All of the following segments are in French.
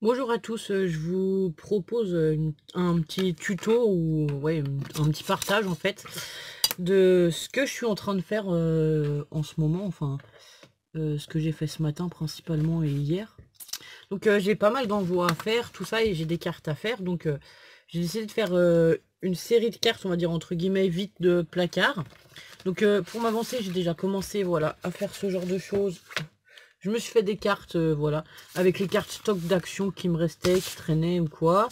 Bonjour à tous, je vous propose un petit tuto ou ouais, un petit partage en fait de ce que je suis en train de faire en ce moment, enfin ce que j'ai fait ce matin principalement et hier. Donc j'ai pas mal d'envois à faire, tout ça, et j'ai des cartes à faire. Donc j'ai décidé de faire une série de cartes, on va dire entre guillemets, vite de placard. Donc pour m'avancer, j'ai déjà commencé voilà, à faire ce genre de choses. Je me suis fait des cartes, voilà, avec les cartes stock d'action qui me restaient, qui traînaient ou quoi.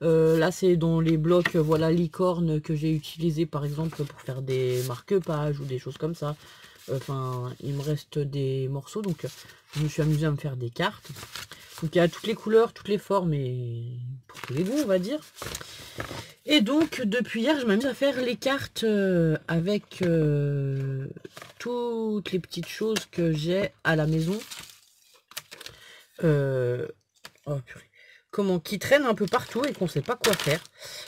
Là, c'est dans les blocs, voilà, licorne que j'ai utilisé par exemple pour faire des marque-pages ou des choses comme ça. Enfin, il me reste des morceaux, donc je me suis amusé à me faire des cartes. Donc il y a toutes les couleurs, toutes les formes et pour tous les goûts, on va dire. Et donc, depuis hier, je m'amuse à faire les cartes avec toutes les petites choses que j'ai à la maison. Oh purée. Comment, qui traînent un peu partout et qu'on sait pas quoi faire.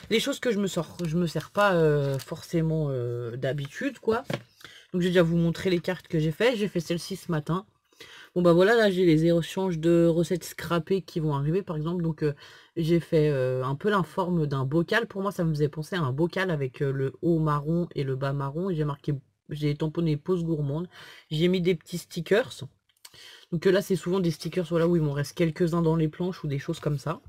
Les choses que je me sers pas forcément d'habitude, quoi. Donc, je vais déjà vous montrer les cartes que j'ai fait. J'ai fait celle-ci ce matin. Bon bah voilà, là j'ai les échanges de recettes scrappées qui vont arriver par exemple. Donc j'ai fait un peu la forme d'un bocal. Pour moi ça me faisait penser à un bocal avec le haut marron et le bas marron. Et j'ai marqué, j'ai tamponné pause gourmande. J'ai mis des petits stickers. Donc là c'est souvent des stickers voilà, où il m'en reste quelques-uns dans les planches ou des choses comme ça.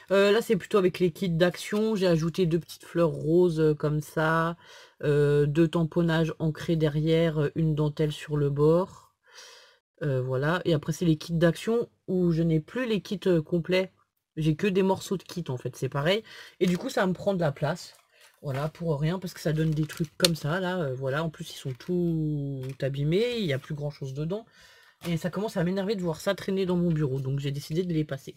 Là c'est plutôt avec les kits d'action. J'ai ajouté deux petites fleurs roses comme ça. Deux tamponnages ancrés derrière, une dentelle sur le bord. Voilà, et après c'est les kits d'action où je n'ai plus les kits complets. J'ai que des morceaux de kit en fait, c'est pareil. Et du coup ça me prend de la place. Voilà, pour rien, parce que ça donne des trucs comme ça, là. Voilà, en plus ils sont tout abîmés, il n'y a plus grand chose dedans. Et ça commence à m'énerver de voir ça traîner dans mon bureau, donc j'ai décidé de les passer.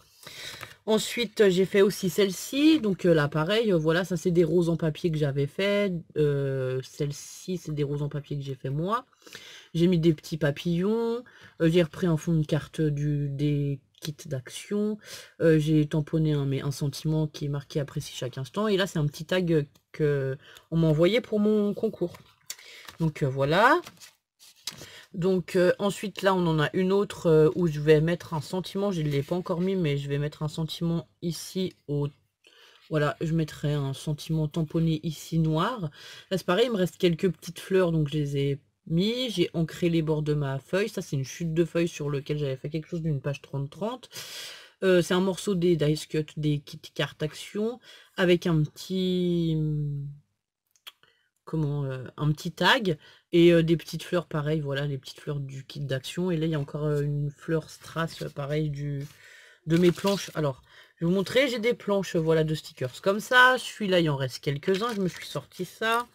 Ensuite, j'ai fait aussi celle-ci, donc là pareil, voilà, ça c'est des roses en papier que j'avais fait. Celle-ci, c'est des roses en papier que j'ai fait moi. J'ai mis des petits papillons, j'ai repris un fond de carte des kits d'action, j'ai tamponné un sentiment qui est marqué apprécie chaque instant, et là c'est un petit tag que on m'a envoyé pour mon concours. Donc voilà. Donc ensuite là on en a une autre où je vais mettre un sentiment, je ne l'ai pas encore mis, mais je vais mettre un sentiment ici au... Voilà, je mettrai un sentiment tamponné ici noir. Là c'est pareil, il me reste quelques petites fleurs, donc je les ai mis. J'ai ancré les bords de ma feuille. Ça c'est une chute de feuille sur lequel j'avais fait quelque chose d'une page 30-30. C'est un morceau des dice cut, des kit cartes action, avec un petit... Comment, un petit tag et des petites fleurs pareil, voilà, les petites fleurs du kit d'action. Et là il y a encore une fleur strass pareil de mes planches. Alors je vais vous montrer, j'ai des planches voilà de stickers comme ça. Celui-là il en reste quelques-uns, je me suis sorti ça.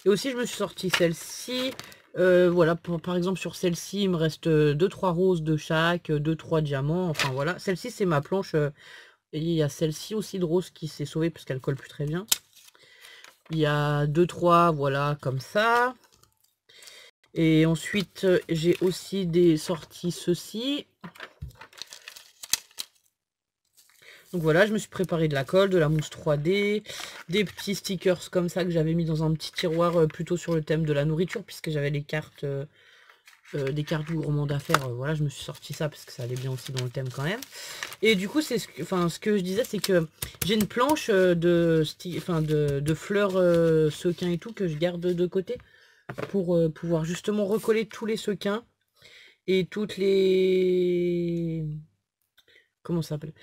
Et aussi je me suis sorti celle-ci. Voilà, par exemple sur celle-ci il me reste 2-3 roses de chaque, 2-3 diamants, enfin voilà. Celle-ci c'est ma planche, et il y a celle-ci aussi de rose qui s'est sauvée parce qu'elle colle plus très bien. Il y a 2-3 voilà comme ça. Et ensuite j'ai aussi des sorties ceci. Donc voilà, je me suis préparé de la colle, de la mousse 3D, des petits stickers comme ça que j'avais mis dans un petit tiroir plutôt sur le thème de la nourriture, puisque j'avais les cartes, des cartes gourmandes à faire. Voilà, je me suis sorti ça parce que ça allait bien aussi dans le thème quand même. Et du coup, c'est ce que je disais, c'est que j'ai une planche de fleurs sequins et tout que je garde de côté pour pouvoir justement recoller tous les sequins et toutes les... Comment ça s'appelle?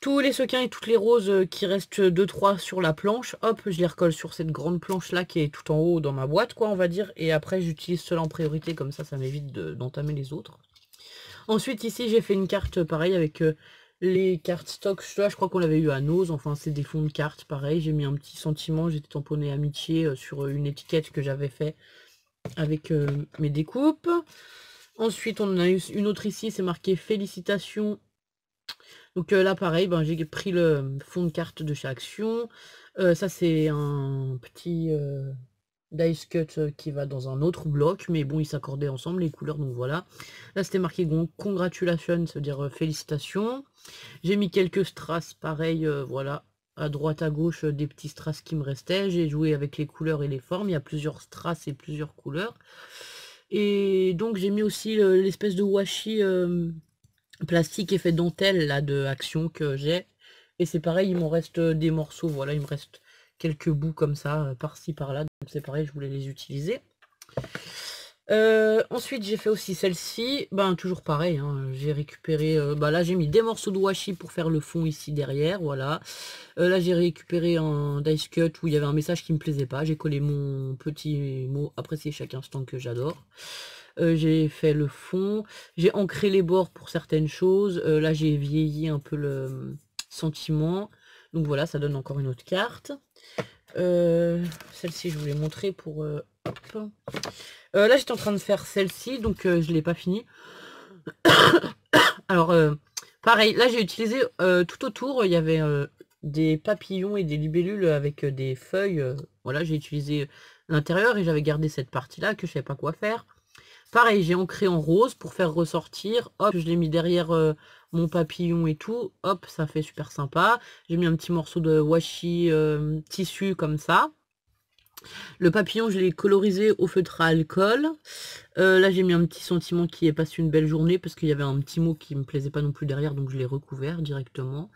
Tous les sequins et toutes les roses qui restent 2-3 sur la planche, hop, je les recolle sur cette grande planche là qui est tout en haut dans ma boîte, quoi, on va dire. Et après, j'utilise cela en priorité, comme ça m'évite d'entamer les autres. Ensuite, ici, j'ai fait une carte pareil avec les cartes stock. Là, je crois qu'on l'avait eu à Nose. Enfin, c'est des fonds de cartes, pareil. J'ai mis un petit sentiment, j'étais tamponné amitié sur une étiquette que j'avais fait avec mes découpes. Ensuite, on en a eu une autre ici, c'est marqué félicitations. Donc là, pareil, ben, j'ai pris le fond de carte de chez Action. Ça, c'est un petit dice cut qui va dans un autre bloc, mais bon, ils s'accordaient ensemble, les couleurs, donc voilà. Là, c'était marqué congratulations, ça veut dire félicitations. J'ai mis quelques strass, pareil, voilà, à droite, à gauche, des petits strass qui me restaient. J'ai joué avec les couleurs et les formes. Il y a plusieurs strass et plusieurs couleurs. Et donc, j'ai mis aussi l'espèce de washi plastique effet dentelle là de Action que j'ai. Et c'est pareil, il m'en reste des morceaux, voilà, il me reste quelques bouts comme ça, par-ci par-là. Donc c'est pareil, je voulais les utiliser. Ensuite j'ai fait aussi celle-ci, ben toujours pareil, hein, j'ai récupéré, là j'ai mis des morceaux de washi pour faire le fond ici derrière, voilà. Là j'ai récupéré un dice cut où il y avait un message qui me plaisait pas, j'ai collé mon petit mot apprécier chaque instant que j'adore. J'ai fait le fond, j'ai ancré les bords pour certaines choses, là j'ai vieilli un peu le sentiment, donc voilà, ça donne encore une autre carte. Celle-ci je vous l'ai montré pour hop. Là j'étais en train de faire celle-ci, donc je l'ai pas fini. Alors pareil, là j'ai utilisé tout autour, il y avait des papillons et des libellules avec des feuilles. Voilà, j'ai utilisé l'intérieur et j'avais gardé cette partie-là que je savais pas quoi faire. Pareil, j'ai ancré en rose pour faire ressortir. Hop, je l'ai mis derrière mon papillon et tout. Hop, ça fait super sympa. J'ai mis un petit morceau de washi tissu comme ça. Le papillon, je l'ai colorisé au feutre à alcool. Là, j'ai mis un petit sentiment qui est passé une belle journée parce qu'il y avait un petit mot qui me plaisait pas non plus derrière, donc je l'ai recouvert directement.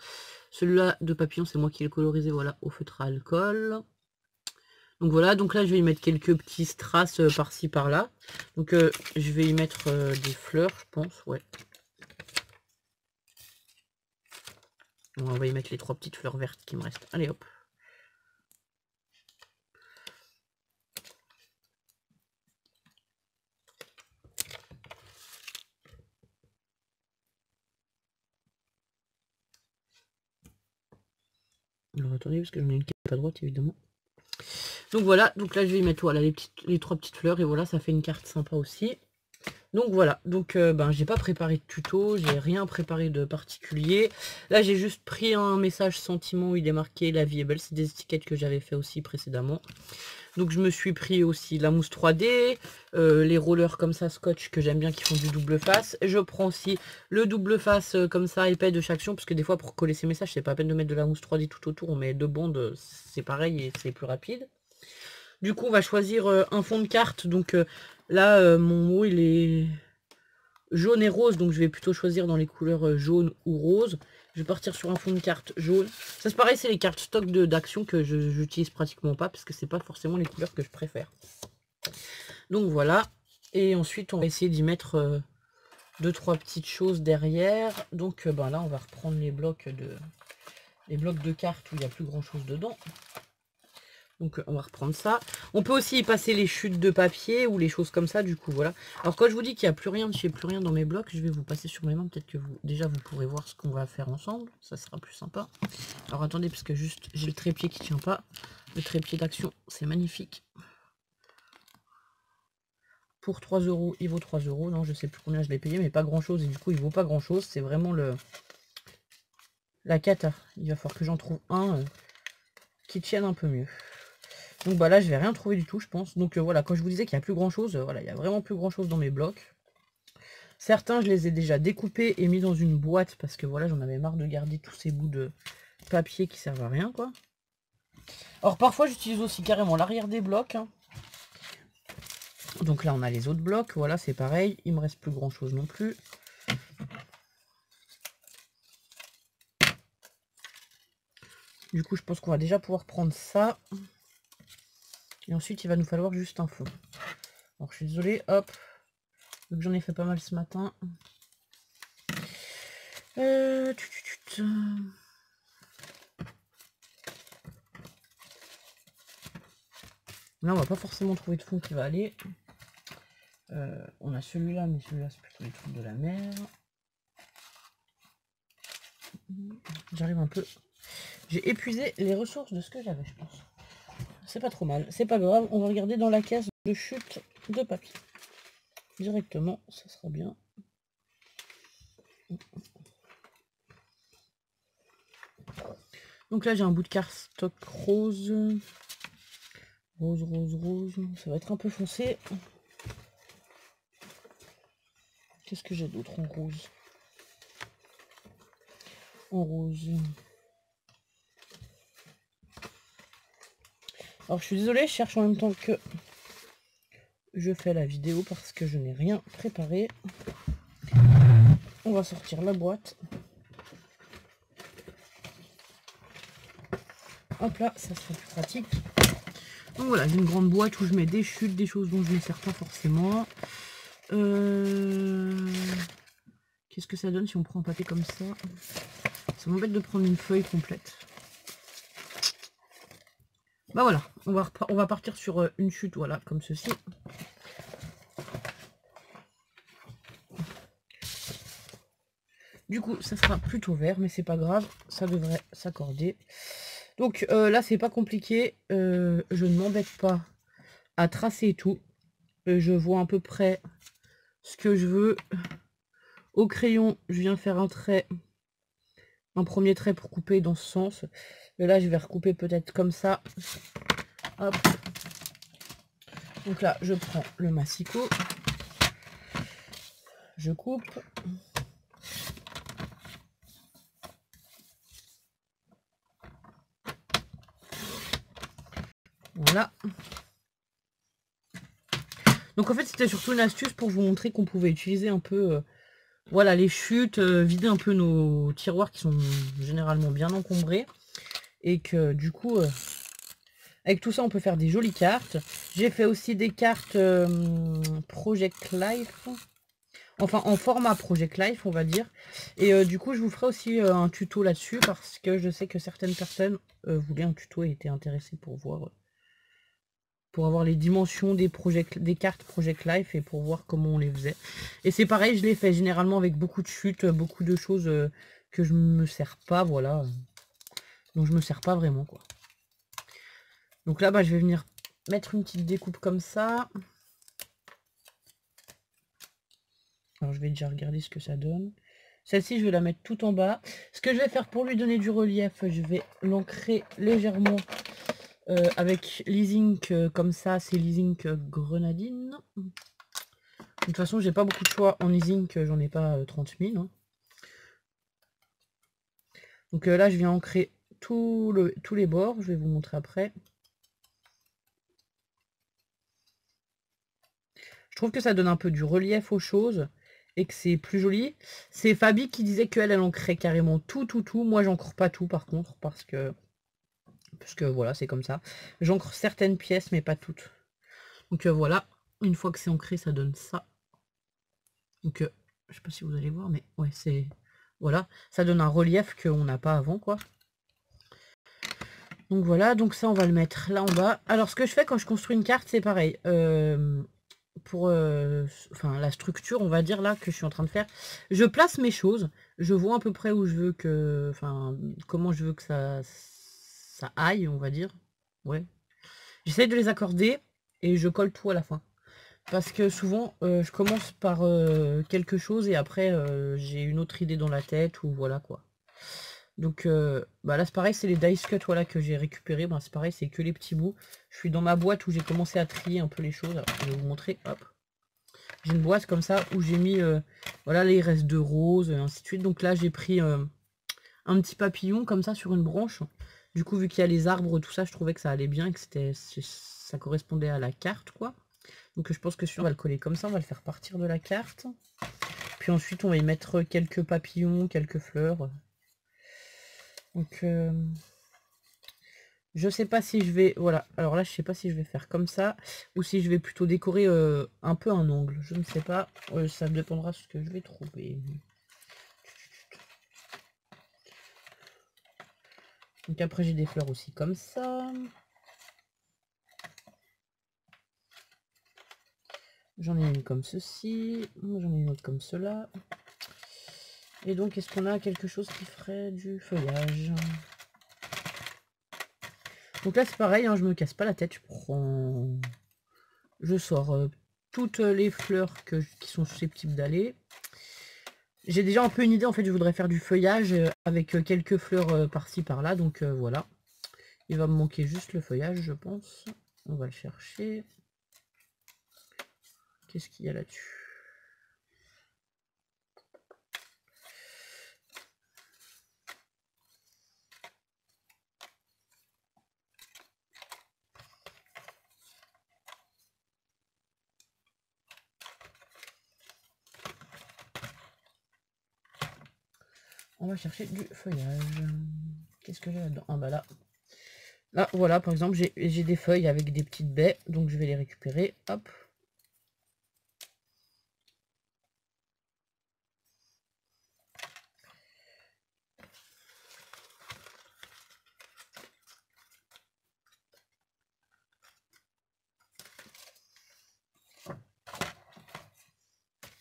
Celui-là de papillon, c'est moi qui l'ai colorisé, voilà, au feutre à alcool. Donc voilà, donc là, je vais y mettre quelques petits strass par-ci, par-là. Donc je vais y mettre des fleurs, je pense, ouais. On va y mettre les 3 petites fleurs vertes qui me restent. Allez, hop. Alors attendez, parce que j'en ai une qui est à droite, évidemment. Donc voilà, donc là je vais y mettre voilà, les 3 petites fleurs et voilà, ça fait une carte sympa aussi. Donc voilà, donc j'ai pas préparé de tuto, j'ai rien préparé de particulier. Là j'ai juste pris un message sentiment où il est marqué la vie est belle, c'est des étiquettes que j'avais fait aussi précédemment. Donc je me suis pris aussi la mousse 3D, les rollers comme ça scotch que j'aime bien qui font du double face. Je prends aussi le double face comme ça épais de chaque parce que des fois pour coller ces messages c'est pas la peine de mettre de la mousse 3D tout autour, on met 2 bandes, c'est pareil et c'est plus rapide. Du coup on va choisir un fond de carte, donc là mon mot il est jaune et rose, donc je vais plutôt choisir dans les couleurs jaune ou rose. Je vais partir sur un fond de carte jaune. Ça c'est pareil, c'est les cartes stock d'Action que j'utilise pratiquement pas parce que c'est pas forcément les couleurs que je préfère. Donc voilà. Et ensuite on va essayer d'y mettre 2-3 petites choses derrière. Donc là on va reprendre les blocs de cartes où il n'y a plus grand chose dedans. Donc on va reprendre ça. On peut aussi y passer les chutes de papier ou les choses comme ça, du coup voilà. Alors quand je vous dis qu'il n'y a plus rien, je n'ai plus rien dans mes blocs, je vais vous passer sur mes mains. Peut-être que vous pourrez voir ce qu'on va faire ensemble. Ça sera plus sympa. Alors attendez, parce que juste j'ai le trépied qui tient pas. Le trépied d'Action, c'est magnifique. Pour 3 €, il vaut 3 €. Non, je sais plus combien je l'ai payé, mais pas grand chose. Et du coup, il vaut pas grand chose. C'est vraiment la cata. Il va falloir que j'en trouve un qui tienne un peu mieux. Donc là je vais rien trouver du tout je pense. Donc voilà, quand je vous disais qu'il n'y a plus grand chose, voilà, il n'y a vraiment plus grand chose dans mes blocs. Certains je les ai déjà découpés et mis dans une boîte parce que voilà, j'en avais marre de garder tous ces bouts de papier qui servent à rien quoi. Alors parfois j'utilise aussi carrément l'arrière des blocs. Hein. Donc là on a les autres blocs, voilà c'est pareil, il me reste plus grand chose non plus. Du coup je pense qu'on va déjà pouvoir prendre ça. Et ensuite il va nous falloir juste un fond. Alors je suis désolée, hop. Vu que j'en ai fait pas mal ce matin. Là on va pas forcément trouver de fond qui va aller. On a celui-là, mais celui-là c'est plutôt les trucs de la mer. J'arrive un peu. J'ai épuisé les ressources de ce que j'avais, je pense. C'est pas trop mal, c'est pas grave. On va regarder dans la caisse de chute de papier. Directement, ça sera bien. Donc là j'ai un bout de cardstock rose. Rose, rose, rose. Ça va être un peu foncé. Qu'est-ce que j'ai d'autre en rose? En rose. Alors je suis désolée, je cherche en même temps que je fais la vidéo parce que je n'ai rien préparé. On on va sortir la boîte. Hop là, ça sera plus pratique. Donc voilà, j'ai une grande boîte où je mets des chutes, des choses dont je ne sers pas forcément. Qu'est-ce que ça donne si on prend un papier comme ça? Ça m'embête de prendre une feuille complète. Bah voilà, on va partir sur une chute, voilà, comme ceci. Du coup, ça sera plutôt vert, mais c'est pas grave, ça devrait s'accorder. Donc là, c'est pas compliqué. Je ne m'embête pas à tracer tout. Je vois à peu près ce que je veux. Au crayon, je viens faire un trait, un premier trait pour couper dans ce sens. Et là, je vais recouper peut-être comme ça. Hop. Donc là, je prends le massicot. Je coupe. Voilà. Donc en fait, c'était surtout une astuce pour vous montrer qu'on pouvait utiliser un peu voilà, les chutes, vider un peu nos tiroirs qui sont généralement bien encombrés. Et que du coup, avec tout ça, on peut faire des jolies cartes. J'ai fait aussi des cartes Project Life. Enfin, en format Project Life, on va dire. Et du coup, je vous ferai aussi un tuto là-dessus parce que je sais que certaines personnes voulaient un tuto et étaient intéressées pour voir, pour avoir les dimensions des cartes Project Life et pour voir comment on les faisait. Et c'est pareil, je l'ai fait généralement avec beaucoup de chutes, beaucoup de choses que je me sers pas, voilà. Donc je me sers pas vraiment, quoi. Donc là, bah, je vais venir mettre une petite découpe comme ça. Alors je vais déjà regarder ce que ça donne. Celle-ci, je vais la mettre tout en bas. Ce que je vais faire pour lui donner du relief, je vais l'ancrer légèrement avec l'e-zinc comme ça. C'est l'e-zinc grenadine. De toute façon, j'ai pas beaucoup de choix en e-zinc, j'en ai pas 30 000. Hein. Donc là, je viens ancrer tous les bords. Je vais vous montrer après. Je trouve que ça donne un peu du relief aux choses et que c'est plus joli. C'est Fabi qui disait qu'elle, elle ancrait carrément tout. Moi, j'encre pas tout par contre parce que voilà, c'est comme ça. J'encre certaines pièces mais pas toutes. Donc voilà, une fois que c'est ancré, ça donne ça. Donc je sais pas si vous allez voir, mais ouais, c'est... Voilà, ça donne un relief qu'on n'a pas avant, quoi. Donc voilà, donc ça, on va le mettre là en bas. Alors, ce que je fais quand je construis une carte, c'est pareil. Pour enfin, la structure, on va dire, là, que je suis en train de faire, je place mes choses. Je vois à peu près où je veux que... Enfin, comment je veux que ça aille, on va dire. Ouais. J'essaye de les accorder et je colle tout à la fin. Parce que souvent, je commence par quelque chose et après, j'ai une autre idée dans la tête ou voilà quoi. Donc bah là, c'est pareil, c'est les dice cut voilà, que j'ai récupéré. Bah, c'est pareil, c'est que les petits bouts. Je suis dans ma boîte où j'ai commencé à trier un peu les choses. Alors, je vais vous montrer. Hop. J'ai une boîte comme ça où j'ai mis, voilà, les restes de roses, et ainsi de suite. Donc là, j'ai pris un petit papillon comme ça sur une branche. Du coup, vu qu'il y a les arbres, tout ça, je trouvais que ça allait bien et que ça correspondait à la carte, quoi. Donc je pense que celui-là, on va le coller comme ça, on va le faire partir de la carte. Puis ensuite, on va y mettre quelques papillons, quelques fleurs. Donc, je sais pas si je vais... Voilà, alors là, je sais pas si je vais faire comme ça, ou si je vais plutôt décorer un peu un angle. Je ne sais pas, ça dépendra de ce que je vais trouver. Donc après, j'ai des fleurs aussi comme ça. J'en ai une comme ceci, j'en ai une autre comme cela. Et donc, est-ce qu'on a quelque chose qui ferait du feuillage? Donc là, c'est pareil, hein, je me casse pas la tête. Je sors toutes les fleurs qui sont susceptibles d'aller. J'ai déjà un peu une idée, en fait, je voudrais faire du feuillage avec quelques fleurs par-ci, par-là. Donc voilà. Il va me manquer juste le feuillage, je pense. On va le chercher. Qu'est-ce qu'il y a là-dessus? on va chercher du feuillage. Qu'est-ce que j'ai là-dedans? Ah bah là. Là, voilà, par exemple, j'ai des feuilles avec des petites baies, donc je vais les récupérer. Hop.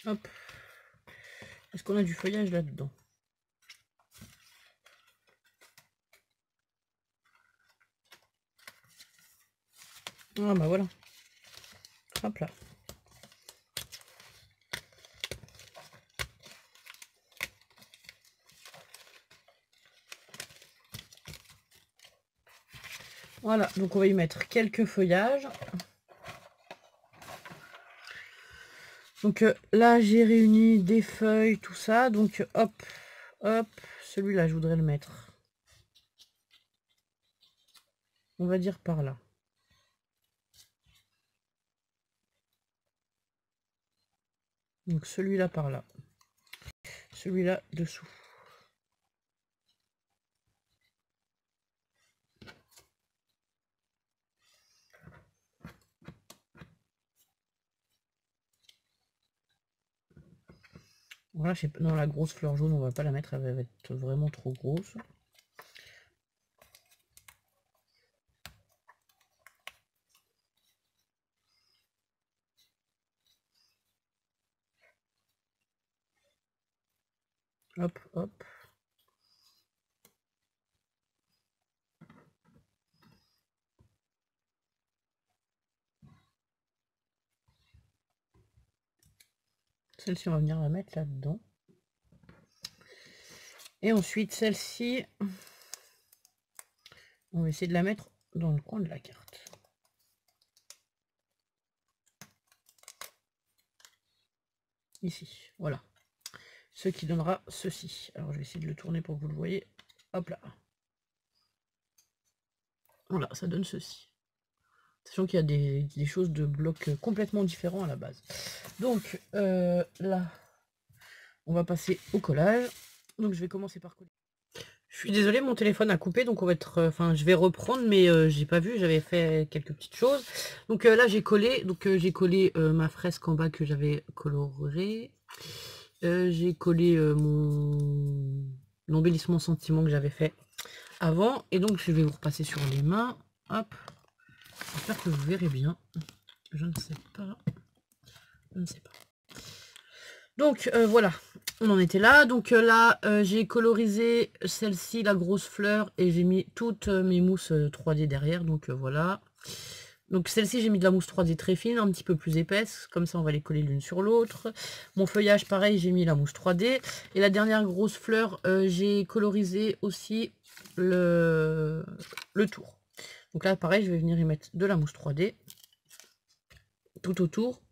Hop. Est-ce qu'on a du feuillage là-dedans? Ah bah voilà. Hop là. Voilà, donc on va y mettre quelques feuillages. Donc là, j'ai réuni des feuilles, tout ça. Donc hop, hop, celui-là, je voudrais le mettre. On va dire par là. Donc celui-là par là. Celui-là dessous. Voilà, non, la grosse fleur jaune, on va pas la mettre, elle va être vraiment trop grosse. Hop, hop. Celle-ci, on va venir la mettre là-dedans. Et ensuite, celle-ci, on va essayer de la mettre dans le coin de la carte. Ici, voilà. Ce qui donnera ceci. Alors, je vais essayer de le tourner pour que vous le voyez. Hop là. Voilà, ça donne ceci. Sachant qu'il y a des choses de blocs complètement différents à la base. Donc, là, on va passer au collage. Donc, je vais commencer par coller. Je suis désolée, mon téléphone a coupé, donc on va être, enfin, je vais reprendre, mais j'ai pas vu, j'avais fait quelques petites choses. Donc là, j'ai collé, j'ai collé ma fresque en bas que j'avais colorée. J'ai collé mon embellissement sentiment que j'avais fait avant, et donc je vais vous repasser sur les mains. Hop, j'espère que vous verrez bien. Je ne sais pas, je ne sais pas. Donc voilà, on en était là. Donc là, j'ai colorisé celle-ci, la grosse fleur, et j'ai mis toutes mes mousses 3D derrière. Donc voilà. Donc celle-ci, j'ai mis de la mousse 3D très fine, un petit peu plus épaisse. Comme ça, on va les coller l'une sur l'autre. Mon feuillage, pareil, j'ai mis la mousse 3D. Et la dernière grosse fleur, j'ai colorisé aussi le tour. Donc là, pareil, je vais venir y mettre de la mousse 3D tout autour.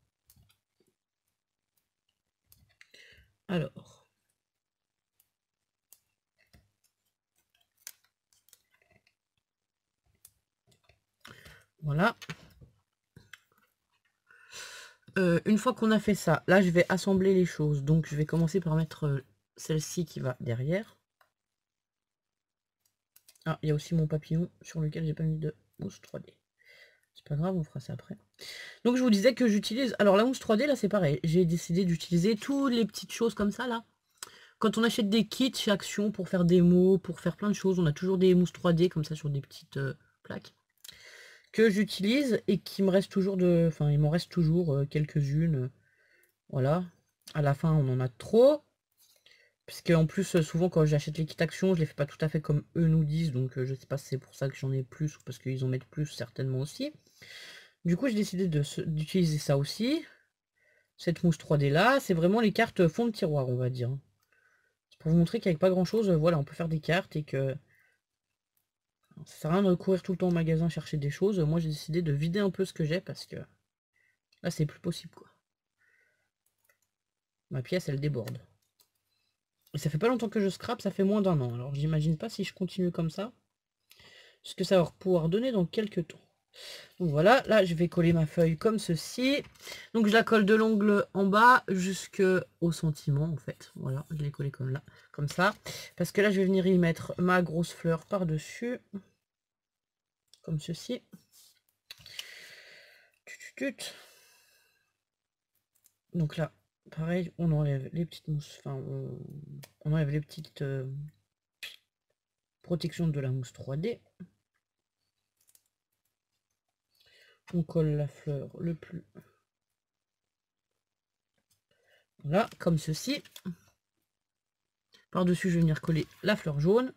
Alors, voilà. Une fois qu'on a fait ça, là, je vais assembler les choses. Donc, je vais commencer par mettre celle-ci qui va derrière. Ah, il y a aussi mon papillon sur lequel j'ai pas mis de mousse 3D. C'est pas grave, on fera ça après. Donc, je vous disais que j'utilise... Alors, la mousse 3D, là, c'est pareil. J'ai décidé d'utiliser toutes les petites choses comme ça, là. Quand on achète des kits chez Action pour faire des mots, pour faire plein de choses, on a toujours des mousses 3D comme ça sur des petites plaques que j'utilise et qui me reste toujours de... Enfin, il m'en reste toujours quelques-unes. Voilà. À la fin, on en a trop. Puisque en plus, souvent quand j'achète les kits Action, je les fais pas tout à fait comme eux nous disent. Donc je sais pas si c'est pour ça que j'en ai plus ou parce qu'ils en mettent plus certainement aussi. Du coup, j'ai décidé d'utiliser ça aussi. Cette mousse 3D là, c'est vraiment les cartes fond de tiroir, on va dire. C'est pour vous montrer qu'avec pas grand chose, voilà, on peut faire des cartes et que ça sert à rien de courir tout le temps au magasin chercher des choses. Moi, j'ai décidé de vider un peu ce que j'ai parce que là, c'est plus possible, quoi. Ma pièce, elle déborde. Et ça fait pas longtemps que je scrape, ça fait moins d'1 an. Alors, j'imagine pas si je continue comme ça ce que ça va pouvoir donner dans quelques temps. Donc voilà, là je vais coller ma feuille comme ceci. Donc je la colle de l'ongle en bas jusqu'au sentiment en fait. Voilà, je l'ai collé comme là, comme ça. Parce que là je vais venir y mettre ma grosse fleur par-dessus. Comme ceci. Donc là, pareil, on enlève les petites mousses, enfin on enlève les petites protections de la mousse 3D. On colle la fleur le plus. Voilà, comme ceci. Par-dessus, je vais venir coller la fleur jaune.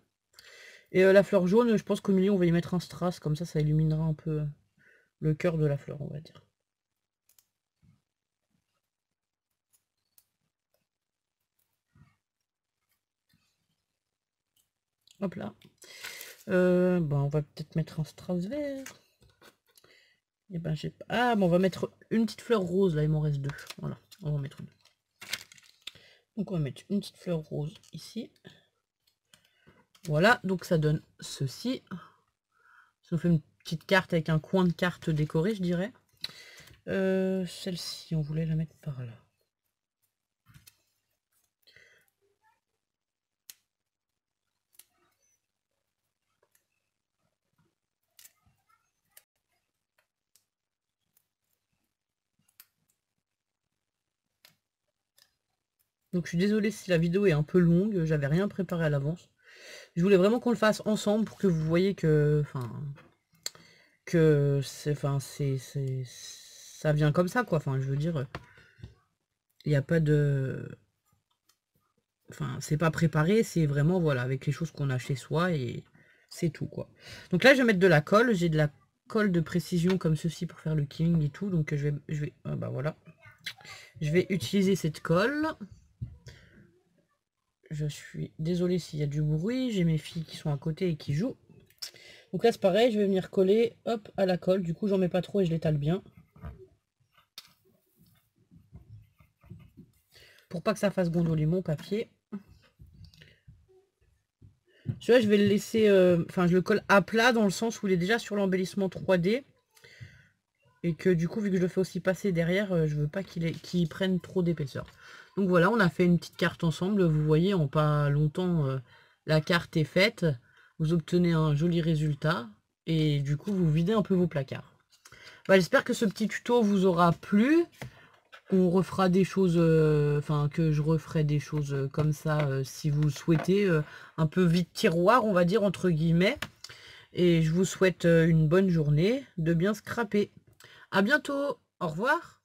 Et la fleur jaune, je pense qu'au milieu, on va y mettre un strass. Comme ça illuminera un peu le cœur de la fleur, on va dire. Hop là. On va peut-être mettre un strass vert. Et ben, j'ai pas... Ah, bon, on va mettre une petite fleur rose. Là, il m'en reste 2. Voilà, on va en mettre une. Donc, on va mettre une petite fleur rose ici. Voilà, donc ça donne ceci. Ça nous fait une petite carte avec un coin de carte décoré, je dirais. Celle-ci, on voulait la mettre par là. Donc je suis désolée si la vidéo est un peu longue, j'avais rien préparé à l'avance. Je voulais vraiment qu'on le fasse ensemble pour que vous voyez que, ça vient comme ça quoi. Enfin, je veux dire, il n'y a pas de, c'est pas préparé, c'est vraiment voilà avec les choses qu'on a chez soi et c'est tout quoi. Donc là, je vais mettre de la colle. J'ai de la colle de précision comme ceci pour faire le killing et tout. Donc je vais, bah voilà, je vais utiliser cette colle. Je suis désolée s'il y a du bruit, j'ai mes filles qui sont à côté et qui jouent. Donc là c'est pareil, je vais venir coller hop à la colle, du coup j'en mets pas trop et je l'étale bien. Pour pas que ça fasse gondoler mon papier. Celui-là je vais le laisser, je le colle à plat dans le sens où il est déjà sur l'embellissement 3D. Et que du coup vu que je le fais aussi passer derrière, je veux pas qu'il prenne trop d'épaisseur. Donc voilà, on a fait une petite carte ensemble, vous voyez en pas longtemps la carte est faite. Vous obtenez un joli résultat et du coup vous videz un peu vos placards. Bah, j'espère que ce petit tuto vous aura plu. On refera des choses, que je referai des choses comme ça si vous le souhaitez, un peu vide tiroir on va dire entre guillemets. Et je vous souhaite une bonne journée, de bien scraper. À bientôt, au revoir.